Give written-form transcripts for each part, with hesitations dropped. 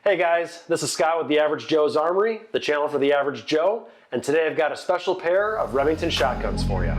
Hey guys, this is Scott with The Average Joe's Armory, the channel for the average Joe, and today I've got a special pair of Remington shotguns for you.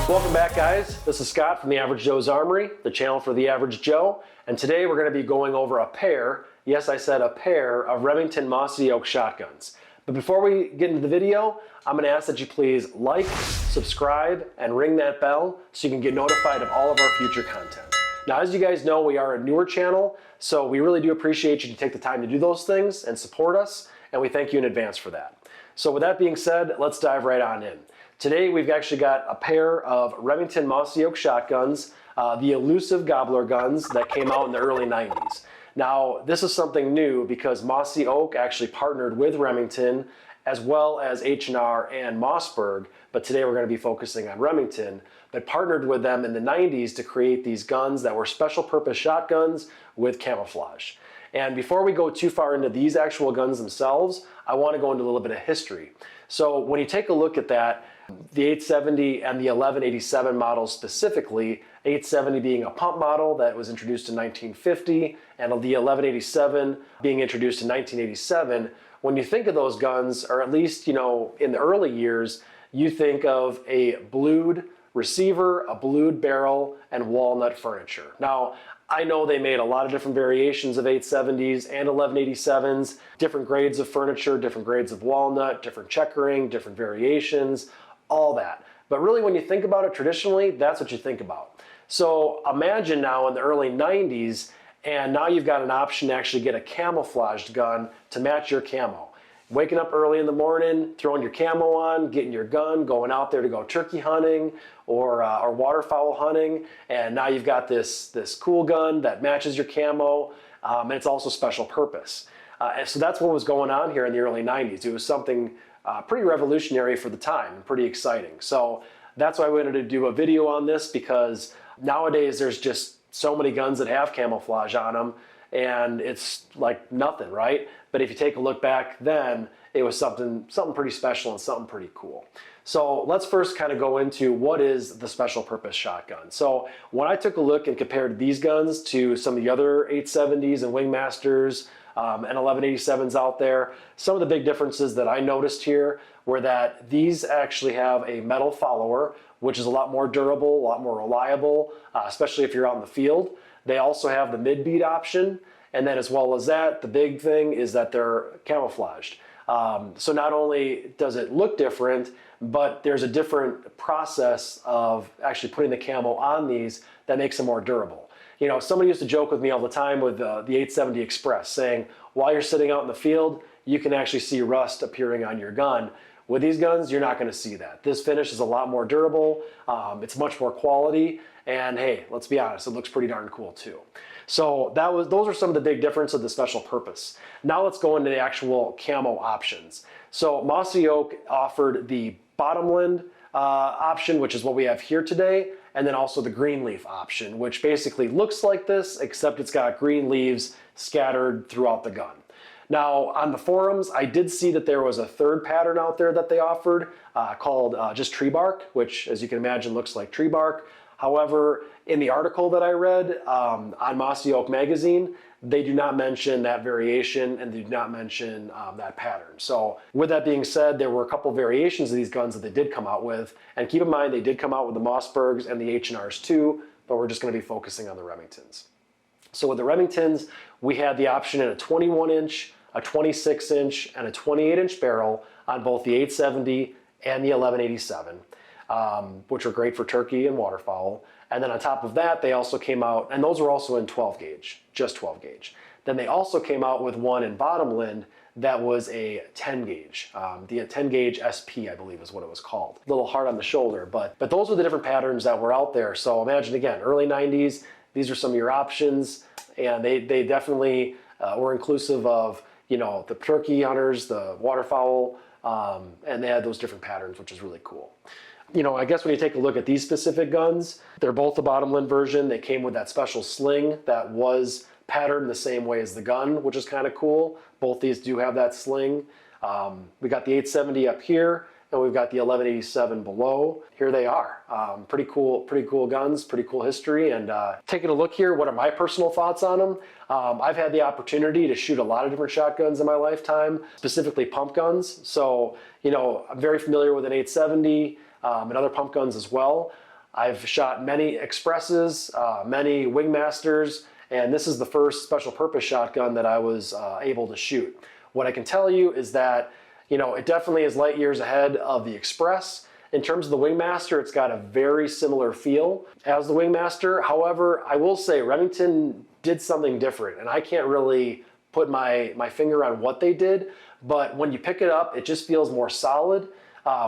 Welcome back guys, this is Scott from The Average Joe's Armory, the channel for the average Joe, and today we're going to be going over a pair, yes I said a pair, of Remington Mossy Oak shotguns. But before we get into the video, I'm going to ask that you please like, subscribe, and ring that bell so you can get notified of all of our future content. Now as you guys know, we are a newer channel, so we really do appreciate you to take the time to do those things and support us, and we thank you in advance for that. So with that being said, let's dive right on in. Today we've actually got a pair of Remington Mossy Oak shotguns, the Elusive Gobbler Guns that came out in the early 90s. Now this is something new because Mossy Oak actually partnered with Remington as well as H&R and Mossberg, but today we're going to be focusing on Remington, but partnered with them in the 90s to create these guns that were special purpose shotguns with camouflage. And before we go too far into these actual guns themselves, I want to go into a little bit of history. So when you take a look at that, the 870 and the 1187 models specifically, 870 being a pump model that was introduced in 1950 and the 1187 being introduced in 1987, when you think of those guns, or at least, in the early years, you think of a blued receiver, a blued barrel, and walnut furniture. Now, I know they made a lot of different variations of 870s and 1187s, different grades of furniture, different grades of walnut, different checkering, different variations, all that. But really when you think about it traditionally, that's what you think about. So imagine now in the early 90s, and now you've got an option to actually get a camouflaged gun to match your camo. Waking up early in the morning, throwing your camo on, getting your gun, going out there to go turkey hunting or waterfowl hunting, and now you've got this cool gun that matches your camo, and it's also special purpose. And so that's what was going on here in the early 90s. It was something pretty revolutionary for the time, pretty exciting. So that's why I wanted to do a video on this, because nowadays there's just so many guns that have camouflage on them, and it's like nothing, right? But if you take a look back then, it was something pretty special and something pretty cool. So let's first kind of go into what is the special purpose shotgun. So when I took a look and compared these guns to some of the other 870s and Wingmasters and 1187s out there, some of the big differences that I noticed here were that these actually have a metal follower, which is a lot more durable, a lot more reliable, especially if you're out in the field. They also have the mid-beat option, and then as well as that, the big thing is that they're camouflaged. So not only does it look different, but there's a different process of actually putting the camo on these that makes them more durable. Somebody used to joke with me all the time with the 870 Express, saying, while you're sitting out in the field, you can actually see rust appearing on your gun. With these guns, you're not going to see that. This finish is a lot more durable, it's much more quality, and hey, let's be honest, it looks pretty darn cool too. So those are some of the big differences of the special purpose. Now let's go into the actual camo options. So Mossy Oak offered the bottomland option, which is what we have here today, and then also the green leaf option, which basically looks like this, except it's got green leaves scattered throughout the gun. Now on the forums, I did see that there was a third pattern out there that they offered called just tree bark, which as you can imagine looks like tree bark. However, in the article that I read on Mossy Oak magazine, they do not mention that variation and they do not mention that pattern. So with that being said, there were a couple variations of these guns that they did come out with. And keep in mind, they did come out with the Mossbergs and the H&Rs too, but we're just going to be focusing on the Remingtons. So with the Remingtons, we had the option in a 21-inch, a 26-inch, and a 28-inch barrel on both the 870 and the 1187. Which are great for turkey and waterfowl. And then on top of that, they also came out, and those were also in 12 gauge, just 12 gauge. Then they also came out with one in bottomland that was a 10 gauge. The 10 gauge SP, I believe is what it was called. A little hard on the shoulder, but those are the different patterns that were out there. So imagine again, early 90s, these are some of your options, and they definitely were inclusive of, the turkey hunters, the waterfowl, and they had those different patterns, which is really cool. I guess when you take a look at these specific guns, they're both the bottomland version. They came with that special sling that was patterned the same way as the gun, which is kind of cool. Both these do have that sling. We got the 870 up here, and we've got the 1187 below. Here they are. Pretty cool guns, pretty cool history. And taking a look here, what are my personal thoughts on them? I've had the opportunity to shoot a lot of different shotguns in my lifetime, specifically pump guns. So, you know, I'm very familiar with an 870 and other pump guns as well. I've shot many Expresses, many Wingmasters, and this is the first special purpose shotgun that I was able to shoot. What I can tell you is that, you know, it definitely is light years ahead of the Express. In terms of the Wingmaster, it's got a very similar feel as the Wingmaster. However, I will say Remington did something different, and I can't really put my finger on what they did, but when you pick it up, it just feels more solid.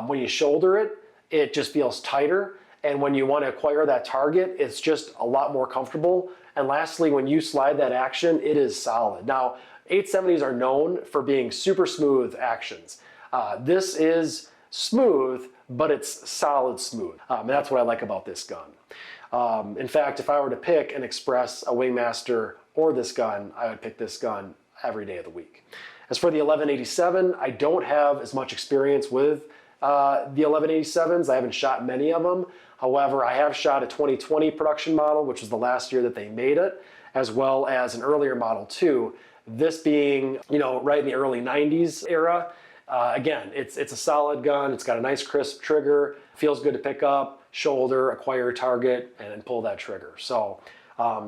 When you shoulder it, it just feels tighter. And when you want to acquire that target, it's just a lot more comfortable. And lastly, when you slide that action, it is solid. Now, 870s are known for being super smooth actions. This is smooth, but it's solid smooth. And that's what I like about this gun. In fact, if I were to pick an Express, a Wingmaster, or this gun, I would pick this gun every day of the week. As for the 1187, I don't have as much experience with the 1187s. I haven't shot many of them. However, I have shot a 2020 production model, which was the last year that they made it, as well as an earlier model too. This being, you know, right in the early 90s era. Again, it's a solid gun. It's got a nice crisp trigger, feels good to pick up, shoulder, acquire a target, and then pull that trigger. So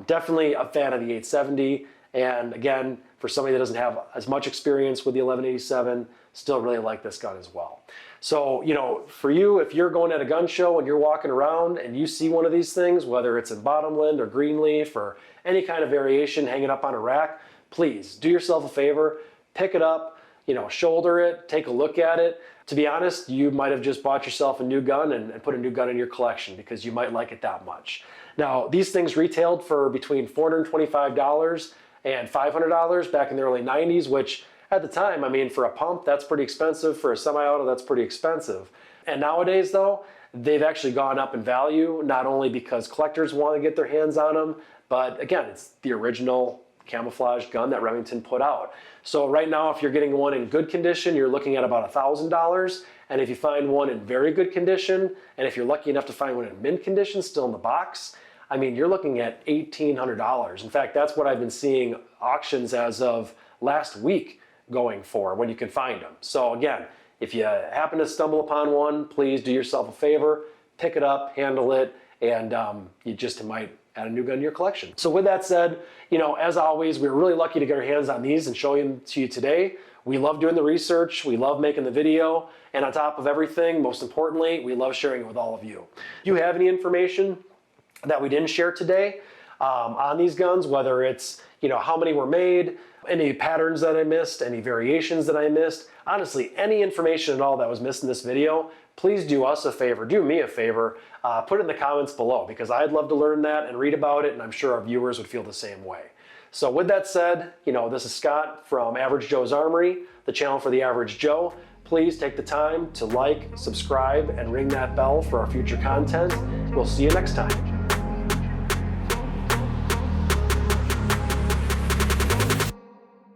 definitely a fan of the 870. And again, for somebody that doesn't have as much experience with the 1187, still really like this gun as well. So, you know, for you, if you're going at a gun show and you're walking around and you see one of these things, whether it's in bottomland or greenleaf or any kind of variation hanging up on a rack, please do yourself a favor, pick it up, you know, shoulder it, take a look at it. To be honest, you might have just bought yourself a new gun and put a new gun in your collection because you might like it that much. Now, these things retailed for between $425 and $500 back in the early 90s, which at the time, I mean, for a pump, that's pretty expensive. For a semi-auto, that's pretty expensive. And nowadays, though, they've actually gone up in value, not only because collectors want to get their hands on them, but again, it's the original camouflage gun that Remington put out. So right now, if you're getting one in good condition, you're looking at about $1,000. And if you find one in very good condition, and if you're lucky enough to find one in mint condition, still in the box, I mean, you're looking at $1,800. In fact, that's what I've been seeing auctions as of last week going for when you can find them. So again, if you happen to stumble upon one, please do yourself a favor, pick it up, handle it, and you just might add a new gun to your collection. So with that said, you know, as always, we're really lucky to get our hands on these and show them to you today. We love doing the research, we love making the video, and on top of everything, most importantly, we love sharing it with all of you. If you have any information that we didn't share today on these guns, whether it's, you know, how many were made, any patterns that I missed, any variations that I missed, honestly, any information at all that was missed in this video, please do us a favor, do me a favor, put it in the comments below because I'd love to learn that and read about it, and I'm sure our viewers would feel the same way. So with that said, you know, this is Scott from Average Joe's Armory, the channel for the average Joe. Please take the time to like, subscribe, and ring that bell for our future content. We'll see you next time.